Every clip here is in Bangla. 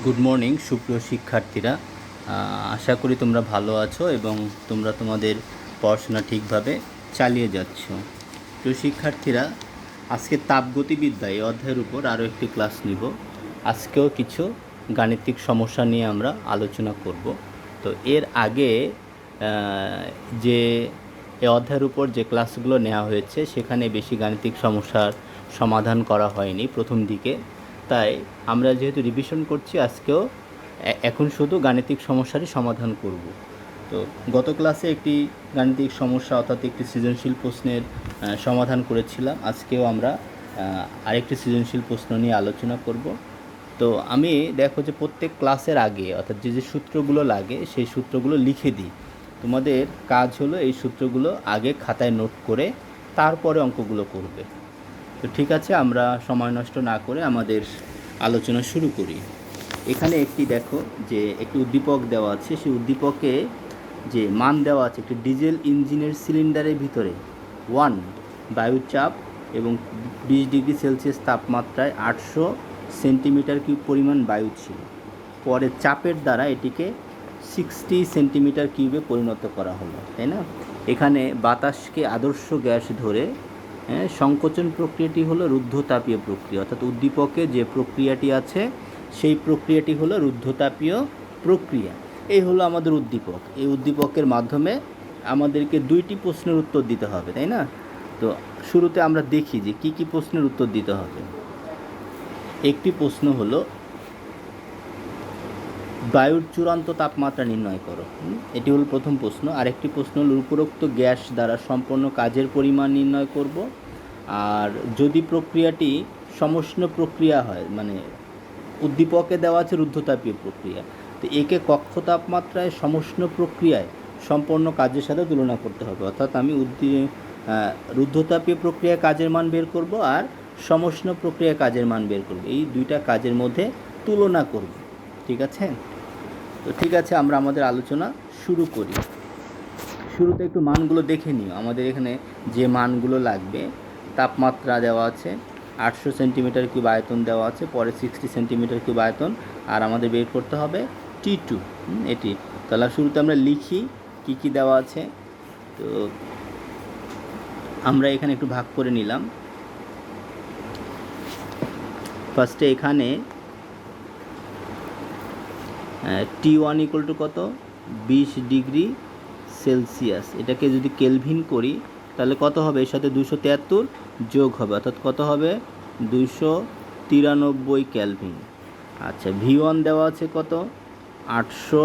গুড মর্নিং সুপ্রিয় শিক্ষার্থীরা। আশা করি তোমরা ভালো আছো এবং তোমরা তোমাদের পড়াশোনা ঠিকভাবে চালিয়ে যাচ্ছ। প্রিয় শিক্ষার্থীরা, আজকে তাপগতিবিদ্যা এই অধ্যায়ের উপর আরও একটি ক্লাস নিব। আজকেও কিছু গাণিতিক সমস্যা নিয়ে আমরা আলোচনা করব। তো এর আগে যে এই অধ্যায়ের উপর যে ক্লাসগুলো নেওয়া হয়েছে সেখানে বেশি গাণিতিক সমস্যার সমাধান করা হয়নি প্রথম দিকে। তাই আমরা যেহেতু রিভিশন করছি, আজকেও এখন শুধু গাণিতিক সমস্যারই সমাধান করব। তো গত ক্লাসে একটি গাণিতিক সমস্যা অর্থাৎ একটি সৃজনশীল প্রশ্নের সমাধান করেছিলাম। আজকেও আমরা আরেকটি সৃজনশীল প্রশ্ন নিয়ে আলোচনা করব। তো আমি দেখো যে প্রত্যেক ক্লাসের আগে অর্থাৎ যে সূত্রগুলো লাগে সেই সূত্রগুলো লিখে দিই। তোমাদের কাজ হলো এই সূত্রগুলো আগে খাতায় নোট করে তারপরে অঙ্কগুলো করবে। তো ঠিক আছে, আমরা সময় নষ্ট না করে আমাদের আলোচনা শুরু করি। এখানে একটি দেখো যে একটি উদ্দীপক দেওয়া আছে, সেই উদ্দীপকে যে মান দেওয়া আছে একটি ডিজেল ইঞ্জিনের সিলিন্ডারের ভিতরে 1 বায়ুচাপ এবং 20 ডিগ্রি সেলসিয়াস তাপমাত্রায় 800 সেন্টিমিটার কিউব পরিমাণ বায়ু ছিল। পরে চাপের দ্বারা এটিকে 60 সেন্টিমিটার কিউবে পরিণত করা হলো, তাই না? এখানে বাতাসকে আদর্শ গ্যাস ধরে সংকোচন প্রক্রিয়াটি হলো রুদ্ধতাপীয় প্রক্রিয়া, অর্থাৎ উদ্দীপকে যে প্রক্রিয়াটি আছে সেই প্রক্রিয়াটি হলো রুদ্ধতাপীয় প্রক্রিয়া। এই হলো আমাদের উদ্দীপক। এই উদ্দীপকের মাধ্যমে আমাদেরকে দুইটি প্রশ্নের উত্তর দিতে হবে, তাই না? তো শুরুতে আমরা দেখি যে কি কি প্রশ্নের উত্তর দিতে হবে। একটি প্রশ্ন হলো বায়ুর চূড়ান্ত তাপমাত্রা নির্ণয় করো, এটি হলো প্রথম প্রশ্ন। আরেকটি প্রশ্ন হলো উপরোক্ত গ্যাস দ্বারা সম্পন্ন কাজের পরিমাণ নির্ণয় করব। আর যদি প্রক্রিয়াটি সমষ্ণ প্রক্রিয়া হয়, মানে উদ্দীপকে দেওয়া আছে রুদ্ধতাপীয় প্রক্রিয়া, তো একে কক্ষ তাপমাত্রায় সমষ্ণ প্রক্রিয়ায় সম্পন্ন কাজের সাথে তুলনা করতে হবে। অর্থাৎ আমি রুদ্ধতাপীয় প্রক্রিয়া কাজের মান বের করব আর সমষ্ণ প্রক্রিয়া কাজের মান বের করব, এই দুইটা কাজের মধ্যে তুলনা করব। ঠিক আছে? তো ঠিক আছে, আমরা আমাদের আলোচনা শুরু করি। শুরুতে একটু মানগুলো দেখে নিও। আমাদের এখানে যে মানগুলো লাগবে, তাপমাত্রা দেওয়া আছে 800 সেন্টিমিটার কিউব আয়তন দেওয়া আছে, পরে 60 সেন্টিমিটার কিউব আয়তন, আর আমাদের বের করতে হবে T2 এটি। তাহলে শুরুতে আমরা লিখি কি কি দেওয়া আছে। তো আমরা এখানে একটু ভাগ করে নিলাম। ফার্স্টে এখানে T1 ইকুয়াল টু কত, 20 ডিগ্রি সেলসিয়াস। এটাকে যদি কেলভিন করি তাহলে কত হবে, এর সাথে 273 যোগ হবে, অর্থাৎ কত হবে 293 কেলভিন। আচ্ছা, V1 দেওয়া আছে কত, 800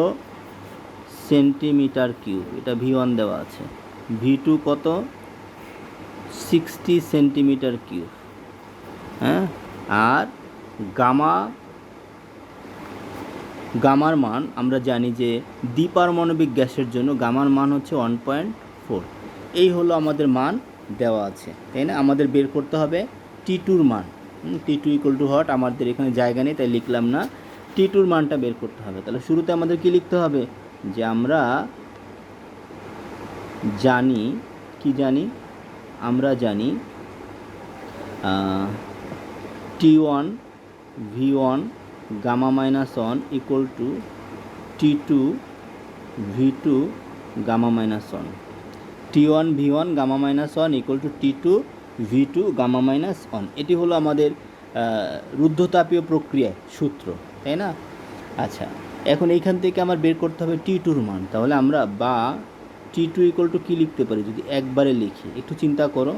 সেন্টিমিটার কিউব, এটা V1 দেওয়া আছে। V2 কত, 60 সেন্টিমিটার কিউব। হ্যাঁ, আর গামার মান আমরা জানি যে দ্বিপারমাণবিক গ্যাসের জন্য গামার মান হচ্ছে 1.4। এই হলো আমাদের মান দেওয়া আছে, তাই না? আমাদের বের করতে হবে T2-র মান। T2 ইকুয়াল টু হট, আমাদের এখানে জায়গা নেই তাই লিখলাম না। T2-র মানটা বের করতে হবে। তাহলে শুরুতে আমাদের কি লিখতে হবে, যে আমরা জানি T1 V1 gamma minus 1 equal to T2 V2 gamma minus 1। T1 V1 gamma minus 1 equal to T2 V2 gamma minus 1। এটি হলো আমাদের রুদ্ধতাপীয় প্রক্রিয়ার সূত্র, তাই না? আচ্ছা, এখন এইখান থেকে আমার বের করতে হবে T2-র মান। তাহলে আমরা বা T2 ইকুয়াল টু কী লিখতে পারি যদি একবারে লিখি, একটু চিন্তা করো,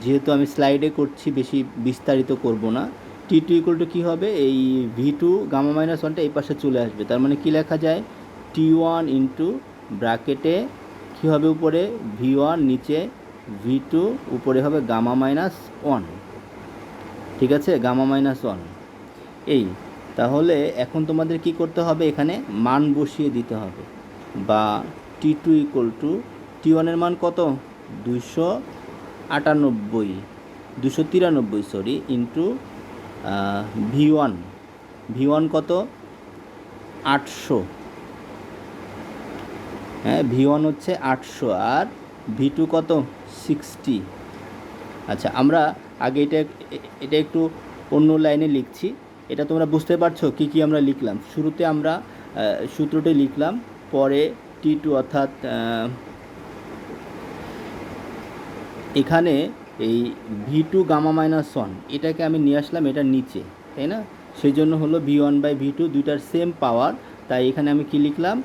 যেহেতু আমি স্লাইডে করছি বেশি বিস্তারিত করব না। T2 ইকুয়াল টু কী হবে, এই V2 গামা মাইনাস 1টা এই পাশে চলে আসবে। তার মানে কী লেখা যায়, T1 ইন্টু ব্র্যাকেটে কী হবে, উপরে V1, নিচে V2, উপরে হবে গামা মাইনাস 1। ঠিক আছে, গামা মাইনাস 1। এই তাহলে এখন তোমাদের কি করতে হবে, এখানে মান বসিয়ে দিতে হবে। বা T2 ইকুয়াল টু T1-এর মান কত, 293 সরি, ইন্টু V1 কত, 800। হ্যাঁ, V1 হচ্ছে 800 আর V2 কত, 60। আচ্ছা, আমরা আগে এটা একটু অন্য লাইনে লিখছি। এটা তোমরা বুঝতে পারছো কি কি আমরা লিখলাম? শুরুতে আমরা সূত্রটি লিখলাম, পরে T2 অর্থাৎ এখানে এই V2 গামা মাইনাস 1 এটাকে আমি নিয়ে আসলাম এটার নিচে, তাই না? সেই জন্য হলো V1/V2 দুইটার সেম পাওয়ার, তাই এখানে আমি কি লিখলাম?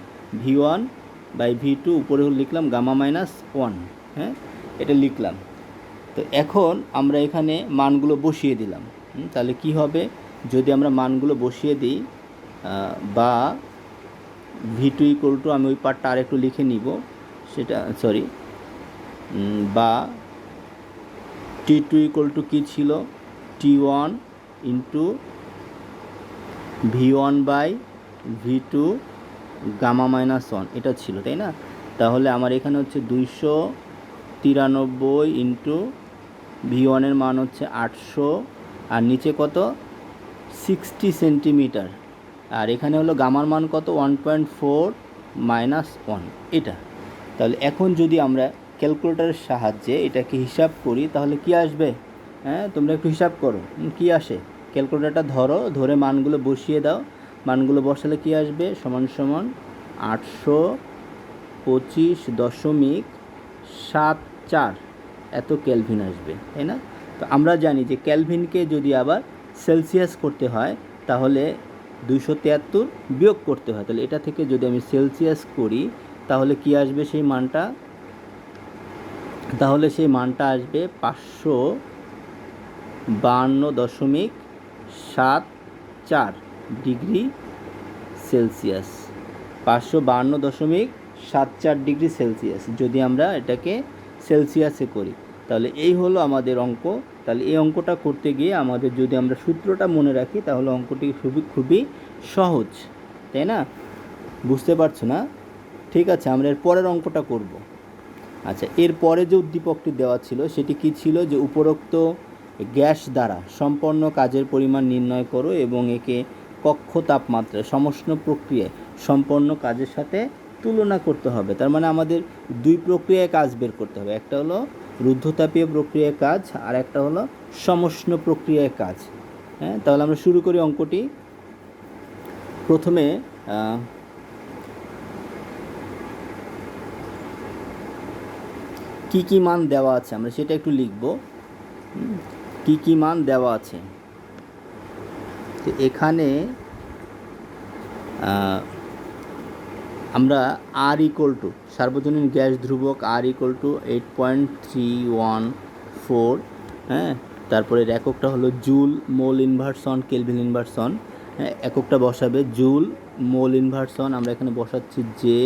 V1/V2 উপরে লিখলাম গামা মাইনাস 1, হ্যাঁ, এটা লিখলাম। তো এখন আমরা এখানে মানগুলো বসিয়ে দিলাম। তাহলে কি হবে যদি আমরা মানগুলো বসিয়ে দিই, বা V2 ইকুয়াল টু, আমি ওই পার্টটা আর একটু লিখে নিব, সেটা সরি, বা T2 ইকুয়াল টু কী ছিল? T1 into V1/V2 gamma minus 1 এটা ছিল, তাই না? তাহলে আমার এখানে হচ্ছে 293 ইন্টু V1 মান হচ্ছে 800, আর নিচে কত? 60 সেন্টিমিটার, আর এখানে হলো গামার মান কত? 1.4 মাইনাস 1 এটা। তাহলে এখন যদি আমরা ক্যালকুলেটরের সাহায্যে এটাকে হিসাব করি তাহলে কি আসবে? হ্যাঁ, তোমরা একটু হিসাব করো কি আসে। ক্যালকুলেটরটা ধরে মানগুলো বসিয়ে দাও। মানগুলো বসালে কি আসবে? সমান সমান 825.74 এত কেলভিন আসবে, তাই না? তো আমরা জানি যে কেলভিনকে যদি আবার সেলসিয়াস করতে হয় তাহলে 273 বিয়োগ করতে হয়। তাহলে এটা থেকে যদি আমি সেলসিয়াস করি তাহলে কি আসবে সেই মানটা? তাহলে সেই মানটা আসবে 552.74 ডিগ্রি সেলসিয়াস। 552.74 ডিগ্রি সেলসিয়াস যদি আমরা এটাকে সেলসিয়াসে করি, তাহলে এই হলো আমাদের অঙ্ক। তাহলে এই অঙ্কটা করতে গিয়ে আমাদের যদি আমরা সূত্রটা মনে রাখি তাহলে অঙ্কটি খুবই সহজ, তাই না? বুঝতে পারছো না? ঠিক আছে, আমরা এর পরের অঙ্কটা করব। আচ্ছা, এরপরে যে উদ্দীপকটি দেওয়া ছিল সেটি কি ছিল? যে উপরোক্ত গ্যাস দ্বারা সম্পন্ন কাজের পরিমাণ নির্ণয় করো এবং একে কক্ষ তাপমাত্রা সমষ্ণ প্রক্রিয়ায় সম্পন্ন কাজের সাথে তুলনা করতে হবে। তার মানে আমাদের দুই প্রক্রিয়ায় কাজ বের করতে হবে, একটা হলো রুদ্ধতাপীয় প্রক্রিয়ায় কাজ আর একটা হলো সমষ্ণ প্রক্রিয়ায় কাজ। হ্যাঁ, তাহলে আমরা শুরু করি অঙ্কটি। প্রথমে কি কি মান দেওয়া আছে আমরা সেটা একটু লিখব। কি কি মান দেওয়া আছে, তো এখানে আমরা R ইকুয়াল টু সার্বজনীন গ্যাস ধ্রুবক R ইকুয়াল টু 8.314, হ্যাঁ, তারপরে এককটা হলো joule mole inversion kelvin inversion, হ্যাঁ, এককটা বসাবে জুল মোল ইনভার্সন, আমরা এখানে বসাচ্ছি যে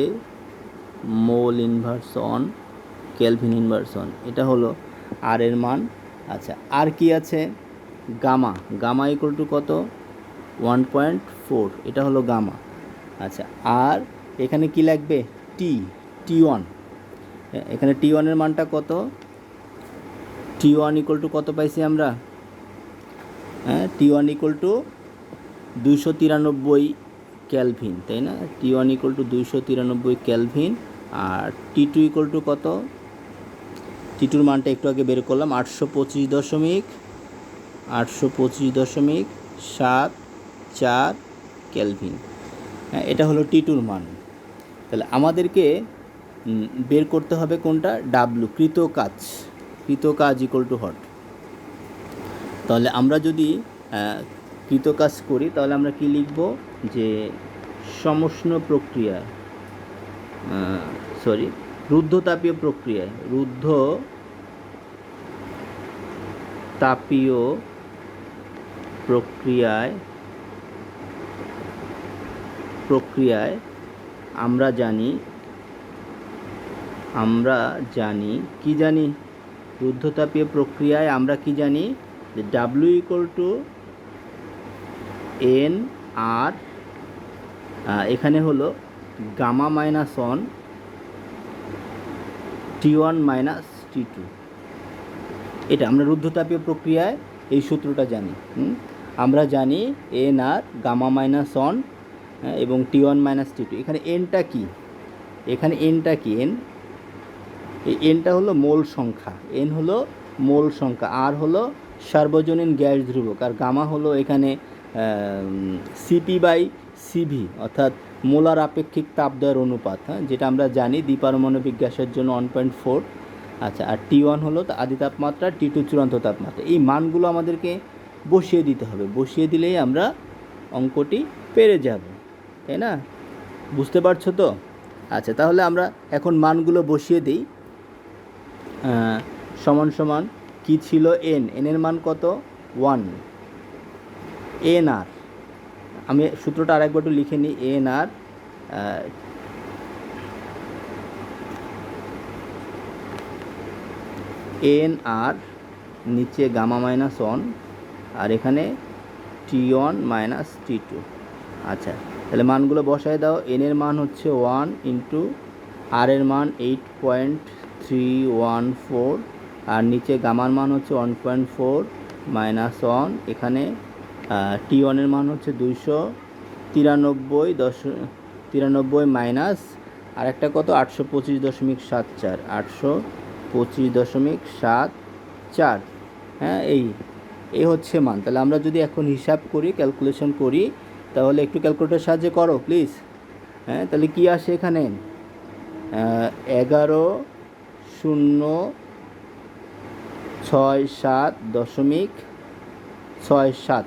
মোল ইনভার্সন কেলভিন ইনভার্সন, এটা হলো আর এর মান। আচ্ছা, আর কি আছে? গামা ইকুয়াল টু কত? 1.4, এটা হলো গামা। আচ্ছা, আর এখানে কি লাগবে? T1, এখানে T1 এর মানটা কত? T1 ইকুয়াল টু কত পাইছি আমরা? হ্যাঁ, T1 ইকুয়াল টু 293 ক্যালভিন, তাই না? T1 ইকুয়াল টু 293 ক্যালভিন, আর T2 ইকুয়াল টু কত? T2 মানটা একটু আগে বের করলাম, 825.74 ক্যালভিন। হ্যাঁ, এটা হলো T2 মান। তাহলে আমাদেরকে বের করতে হবে কোনটা? ডাব্লু, কৃত কাজ ইকুয়াল টু হট। তাহলে আমরা যদি কৃত কাজ করি তাহলে আমরা কি লিখব? যে সমষ্ণ প্রক্রিয়ায় রুদ্ধতাপীয় প্রক্রিয়ায় আমরা জানি কি জানি? রুদ্ধতাপীয় প্রক্রিয়ায় আমরা কি জানি? যে ডাব্লিউ ইকুয়াল টু এন আর, এখানে হলো gamma minus 1 T1 minus T2। এটা আমরা রুদ্ধতাপীয় প্রক্রিয়ায় এই সূত্রটা জানি। আমরা জানি এন আর গামা মাইনাস 1 এবং T1 মাইনাস T2। এখানে এনটা কি? এই এনটা হলো মোল সংখ্যা, আর হলো সার্বজনীন গ্যাস ধ্রুবক, আর গামা হলো এখানে সিপি বাই সিভি অর্থাৎ মোলার আপেক্ষিক তাপদ্বয়ের অনুপাত, হ্যাঁ, যেটা আমরা জানি দ্বিপারমাণবিক গ্যাসের জন্য 1.4। আচ্ছা, আর T1 হলো আদি তাপমাত্রা, T2 চূড়ান্ত তাপমাত্রা। এই মানগুলো আমাদেরকে বসিয়ে দিতে হবে, বসিয়ে দিলেই আমরা অঙ্কটি পেরে যাব, তাই না? বুঝতে পারছো তো? আচ্ছা, তাহলে আমরা এখন মানগুলো বসিয়ে দিই। সমান সমান কী ছিল? এনের মান কত? 1। এনআর, আমি সূত্রটা আরেকবার একটু লিখে নিই। এনআর এনআর নিচে গামা মাইনাস 1 আর এখানে T1 মাইনাস T2। আচ্ছা, তাহলে মানগুলো বসায় দাও। এনের মান হচ্ছে 1 ইন্টু আর এর মান 8.314 আর নিচে গামার মান হচ্ছে 1.4 মাইনাস 1। এখানে T1 এর মান হচ্ছে 293 মাইনাস আর একটা কত 825.74 825.74। হ্যাঁ, এই হচ্ছে মান। তাহলে আমরা যদি এখন হিসাব করি, ক্যালকুলেশন করি, তাহলে একটু ক্যালকুলেটরের সাহায্যে করো প্লিজ। হ্যাঁ, তাহলে কি আসে এখানে? 11,067.67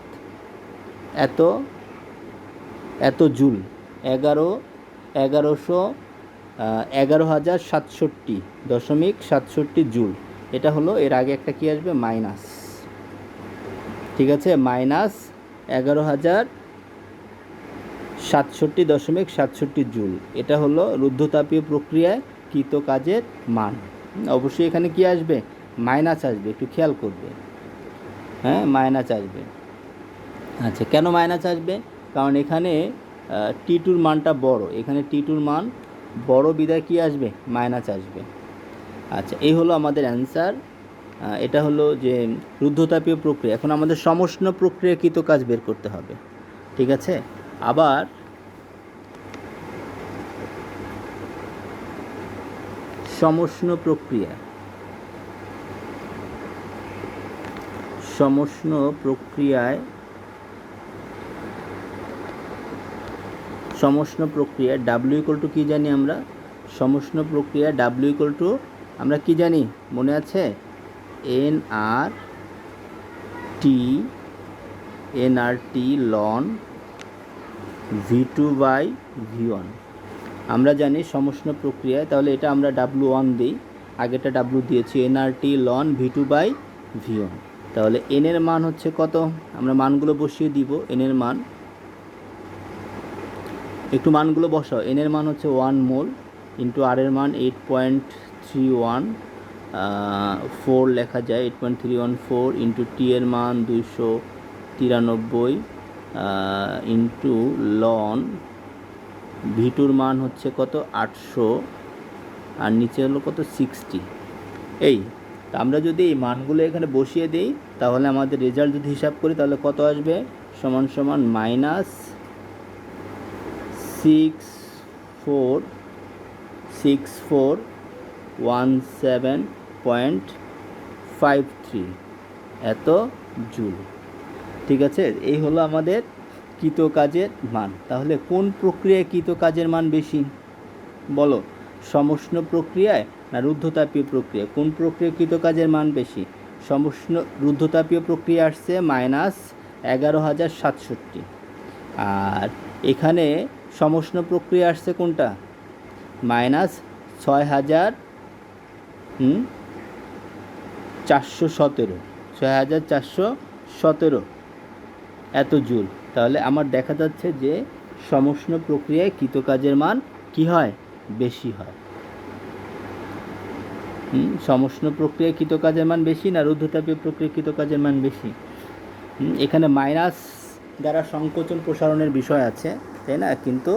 এত জুল। 11,067.67 জুল। এটা হলো, এর আগে একটা কি আসবে? মাইনাস, ঠিক আছে, মাইনাস 11,067.67 জুল। এটা হলো রুদ্ধতাপীয় প্রক্রিয়ায় কৃত কাজের মান। অবশ্যই এখানে কি আসবে? মাইনাস আসবে, একটু খেয়াল করবে। হ্যাঁ, মাইনাস আসবে। আচ্ছা, কেন মাইনাস আসবে? কারণ এখানে T2-র মানটা বড়, এখানে T2-র মান বড় বিদায় কি আসবে? মাইনাস আসবে। আচ্ছা, এই হলো আমাদের অ্যান্সার। এটা হলো যে রুদ্ধতাপীয় প্রক্রিয়া। এখন আমাদের সমষ্ণ প্রক্রিয়াকৃত কাজ বের করতে হবে, ঠিক আছে? আবার সমষ্ণ প্রক্রিয়ায় W ইকুয়াল টু কী জানি আমরা? সমষ্ণ প্রক্রিয়া W ইকুয়াল টু আমরা কী জানি? মনে আছে? nRT ln V2 by V1। আমরা জানি সমষ্ণ প্রক্রিয়ায়, তাহলে এটা আমরা W1 দিই, আগেটা W দিয়েছি। nRT ln V2 by V1। তাহলে n এর মান হচ্ছে কত? আমরা মানগুলো বসিয়ে দিব। n এর মান, একটু মানগুলো বসাও। n এর মান হচ্ছে 1 মোল ইন্টু আর এর মান 8.314 লেখা যায়, 8.314 ইন্টু টি এর মান 293 ইন্টু লন V2-র মান হচ্ছে কত? 800 আর নিচে হলো কত? 60। এই আমরা যদি এই মানগুলো এখানে বসিয়ে দিই, তাহলে আমাদের রেজাল্ট যদি হিসাব করি, তাহলে কত আসবে? সমান সমান মাইনাস 6417.53 এত জুল, ঠিক আছে? এই হলো আমাদের কৃত কাজের মান। তাহলে কোন প্রক্রিয়ায় কৃত কাজের মান বেশি বলো? সমষ্ণ প্রক্রিয়ায় না রুদ্ধতাপীয় প্রক্রিয়া? কোন প্রক্রিয়ায় কৃত কাজের মান বেশি? সমষ্ণ রুদ্ধতাপীয় প্রক্রিয়া আসছে মাইনাস 11,067 আর এখানে সমষ্ণ প্রক্রিয়া আসছে কোনটা? মাইনাস 6,417 এত জুল। তাহলে আমার দেখা যাচ্ছে যে সমষ্ণ প্রক্রিয়ায় কৃত কাজের মান কি হয়? বেশি হয়। সমষ্ণ প্রক্রিয়ায় কৃত কাজের মান বেশি না রুদ্ধতাপীয় প্রক্রিয়ায় কৃত কাজের মান বেশি? এখানে মাইনাস দ্বারা সংকোচন প্রসারণের বিষয় আছে, তাই না? কিন্তু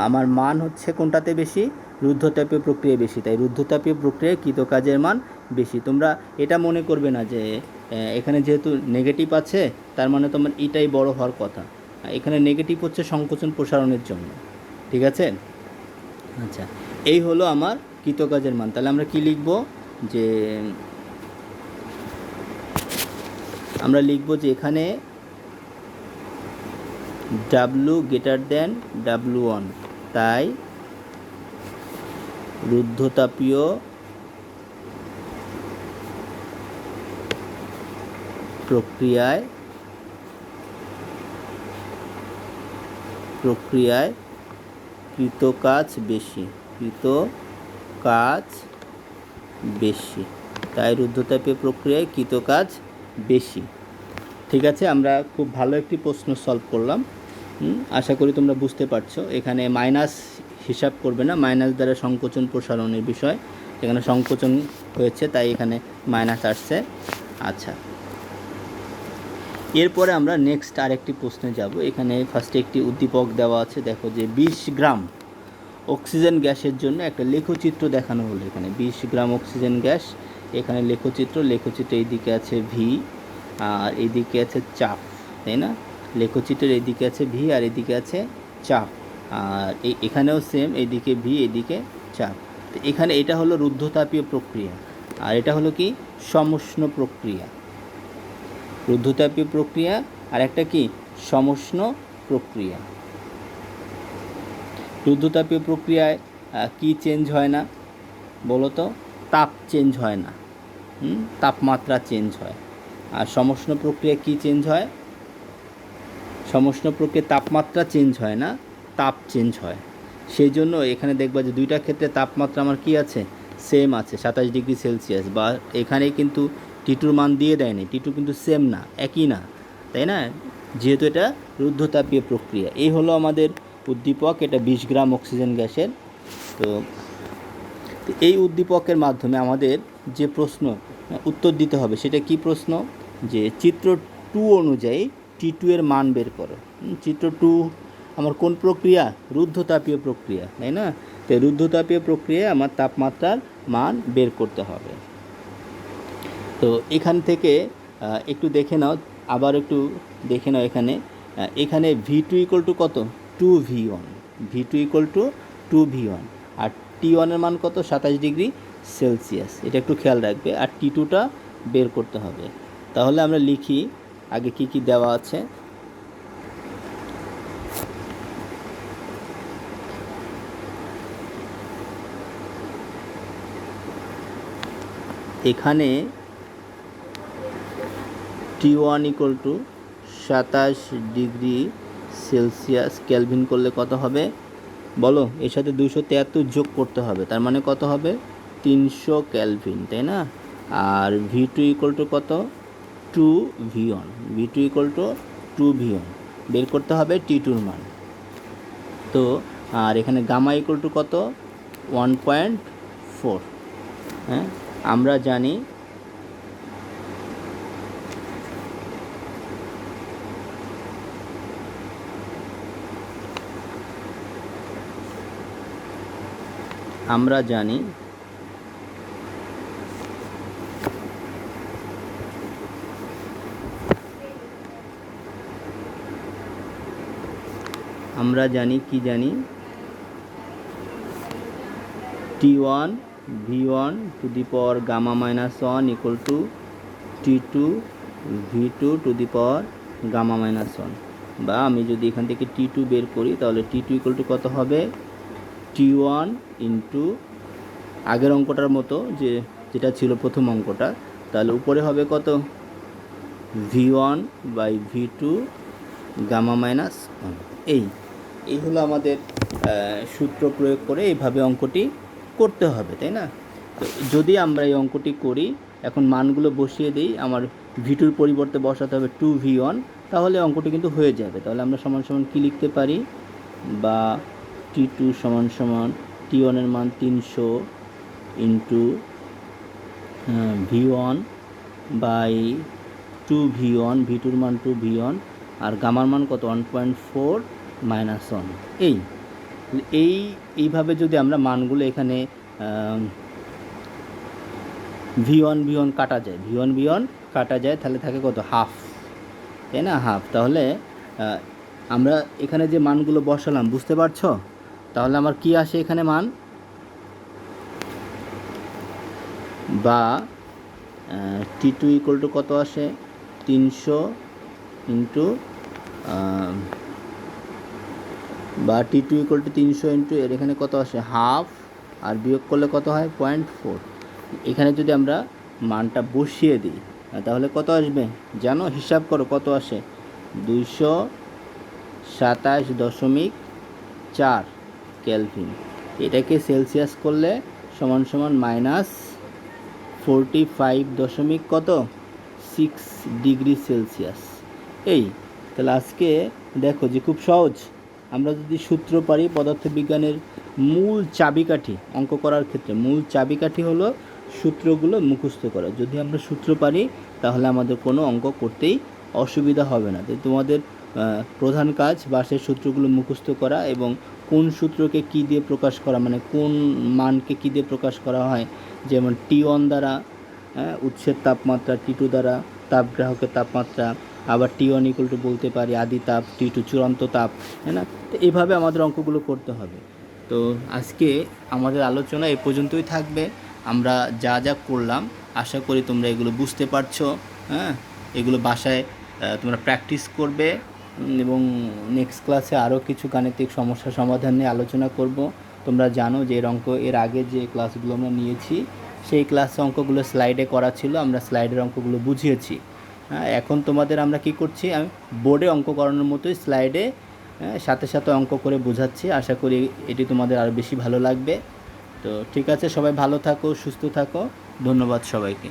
আমার মান হচ্ছে কোনটাতে বেশি? রুদ্ধতাপীয় প্রক্রিয়ায় বেশি। তাই রুদ্ধতাপীয় প্রক্রিয়ায় কৃত কাজের মান বেশি। তোমরা এটা মনে করবে না যে এখানে যেহেতু নেগেটিভ আছে তার মানে তোমার এটাই বড় হওয়ার কথা। এখানে নেগেটিভ হচ্ছে সংকোচন প্রসারণের জন্য, ঠিক আছে? আচ্ছা, এই হলো আমার কৃত কাজের মান। তাহলে আমরা কি লিখব? যে আমরা লিখব যে এখানে ডাব্লু গ্রেটার দেন W1, তাই রুদ্ধতাপীয় প্রক্রিয়ায় কৃতকাজ বেশি, তাই রুদ্ধতাপীয় প্রক্রিয়ায় কৃতকাজ বেশি। ঠিক আছে, আমরা খুব ভালো একটি প্রশ্ন সলভ করলাম। আশা করি তোমরা বুঝতে পারছো। এখানে মাইনাস হিসাব করবে না, মাইনাস দ্বারা সংকোচন প্রসারণের বিষয়, এখানে সংকোচন হয়েছে তাই এখানে মাইনাস আসছে। আচ্ছা, এরপরে আমরা নেক্সট আরেকটি প্রশ্নে যাব। এখানে ফার্স্টে একটি উদ্দীপক দেওয়া আছে, দেখো যে 20 গ্রাম অক্সিজেন গ্যাসের জন্য একটা লেখচিত্র দেখানো হলো। এখানে 20 গ্রাম অক্সিজেন গ্যাস, এখানে লেখচিত্র এইদিকে আছে ভি আর এইদিকে আছে চাপ, তাই না? লেখচিত্রের এইদিকে আছে ভি আর এইদিকে আছে চাপ, আর এখানেও সেম, এইদিকে ভি এইদিকে চাপ। তো এখানে এটা হলো রুদ্ধতাপীয় প্রক্রিয়া আর এটা হলো কি সমুষ্ণ প্রক্রিয়া। রুদ্ধতাপীয় প্রক্রিয়া আর একটা কি সমুষ্ণ প্রক্রিয়া। রুদ্ধতাপীয় প্রক্রিয়ায় কি চেঞ্জ হয় না বলো তো? তাপ চেঞ্জ হয় না, তাপমাত্রা চেঞ্জ হয়। আর সমুষ্ণ প্রক্রিয়া কি চেঞ্জ হয়? সমুষ্ণ প্রক্রিয়া তাপমাত্রা চেঞ্জ হয় না, তাপ চেঞ্জ হয়। সেই জন্য এখানে দেখবা যে দুইটা ক্ষেত্রে তাপমাত্রা আমার কি আছে, সেম আছে, 27 ডিগ্রি সেলসিয়াস। বা এখানে কিন্তু টিটুর মান দিয়ে দেয়নি, টিটু কিন্তু সেম না, একই না, তাই না? যেহেতু এটা রুদ্ধতাপীয় প্রক্রিয়া। এই হলো আমাদের উদ্দীপক, এটা 20 গ্রাম অক্সিজেন গ্যাসের। তো এই উদ্দীপকের মাধ্যমে আমাদের যে প্রশ্ন উত্তর দিতে হবে সেটা কি প্রশ্ন, যে চিত্র 2 অনুযায়ী T2 এর মান বের করো। চিত্র 2 আমার কোন প্রক্রিয়া? রুদ্ধতাপীয় প্রক্রিয়া, তাই না? তো রুদ্ধতাপীয় প্রক্রিয়ায় আমার তাপমাত্রার মান বের করতে হবে। তো এখান থেকে একটু দেখে নাও, আবার একটু দেখে নাও। এখানে V2 ইকুয়াল টু কত? 2V1, V2 equal to 2V1, R T1 এর মান কত? 27 ডিগ্রি সেলসিয়াস। এটা একটু খেয়াল রাখবে। আর T2টা বের করতে হবে। তাহলে আমরা লিখি আগে কি কি দেওয়া আছে। এখানে T1 equal to 27 degree Celsius, kelvin করলে কত হবে বলো? এর সাথে 273 যোগ করতে হবে, তার মানে কত হবে? 300 ক্যালভিন, তাই না? আর V2 ইকুয়াল টু কত? 2V1, V2 equal to 2V1 বের করতে হবে T2 মান। তো আর এখানে গামা ইকুয়াল টু কত? 1.4। হ্যাঁ, আমরা জানি কি জানি T1 V1 to the power gamma minus 1 equal to T2 V2 to the power gamma minus 1। বা আমি যদি এখান থেকে T2 বের করি তাহলে T2 ইকুয়াল টু কত হবে? T1 ইন্টু আগের অঙ্কটার মতো যেটা ছিল প্রথম অঙ্কটা, তাহলে উপরে হবে কত? V1 by V2 gamma minus 1। এই হলো আমাদের সূত্র প্রয়োগ করে এইভাবে অঙ্কটি করতে হবে, তাই না? তো যদি আমরা এই অঙ্কটি করি, এখন মানগুলো বসিয়ে দিই, আমার V2-র পরিবর্তে বসাতে হবে 2V1, তাহলে অঙ্কটি কিন্তু হয়ে যাবে। তাহলে আমরা সমান সমান কী লিখতে পারি? বা T2 সমান সমান T1 এর মান 300 ইন্টু V1 বাই 2V1, V2-র মান 2V1 আর গামার মান কত? 1.4 মাইনাস 1। এইভাবে যদি আমরা মানগুলো এখানে V1 কাটা যায়, তাহলে থাকে কত? হাফ, তাই না? হাফ। তাহলে আমরা এখানে যে মানগুলো বসালাম, বুঝতে পারছো? তাহলে আমার কি আসে এখানে মান? বা T2 ইকুয়াল টু কত আসে? 300 ইন্টু বা T2 = 300 ইন্টু এর এখানে কত আসে হাফ, আর বিয়োগ করলে কত হয় 0.4। এখানে যদি আমরা মানটা বসিয়ে দিই তাহলে কত আসবে জানো? হিসাব করো কত আসে। 227.4 কেলভিন। এটাকে সেলসিয়াস করলে সমান সমান -45 কত 6 ডিগ্রি সেলসিয়াস। এই তাহলে আজকে দেখো যে খুব সহজ। আমরা যদি সূত্র পারি, পদার্থবিজ্ঞানের মূল চাবিকাঠি অঙ্ক করার ক্ষেত্রে মূল চাবিকাঠি হলো সূত্রগুলো মুখস্থ করা। যদি আমরা সূত্র পারি তাহলে আমাদের কোনো অঙ্ক করতেই অসুবিধা হবে না। তো তোমাদের প্রধান কাজ বাসের সূত্রগুলো মুখস্থ করা এবং কোন সূত্রকে কী দিয়ে প্রকাশ করা, মানে কোন মানকে কী দিয়ে প্রকাশ করা হয়। যেমন T1 দ্বারা উৎসের তাপমাত্রা, T2 দ্বারা তাপগ্রাহকের তাপমাত্রা, আবার T1 = বলতে পারি আদি তাপ, T2 চূড়ান্ত তাপ, তাই না? তো এইভাবে আমাদের অঙ্কগুলো করতে হবে। তো আজকে আমাদের আলোচনা এ পর্যন্তই থাকবে। আমরা যা যা করলাম আশা করি তোমরা এগুলো বুঝতে পারছো। এগুলো বাসায় তোমরা প্র্যাকটিস করবে এবং নেক্সট ক্লাসে আরও কিছু গাণিতিক সমস্যা সমাধান নিয়ে আলোচনা করব। তোমরা জানো যে এর আগে যে ক্লাসগুলো আমরা নিয়েছি সেই ক্লাসে অঙ্কগুলো স্লাইডে করা ছিল, আমরা স্লাইডের অঙ্কগুলো বুঝিয়েছি। এখন তোমাদের আমরা কি করছি, আমি বোর্ডে অঙ্ক করানোর মতোই স্লাইডে সাথে সাথে অঙ্ক করে বোঝাচ্ছি। আশা করি এটি তোমাদের আরও বেশি ভালো লাগবে। তো ঠিক আছে, সবাই ভালো থাকো, সুস্থ থাকো। ধন্যবাদ সবাইকে।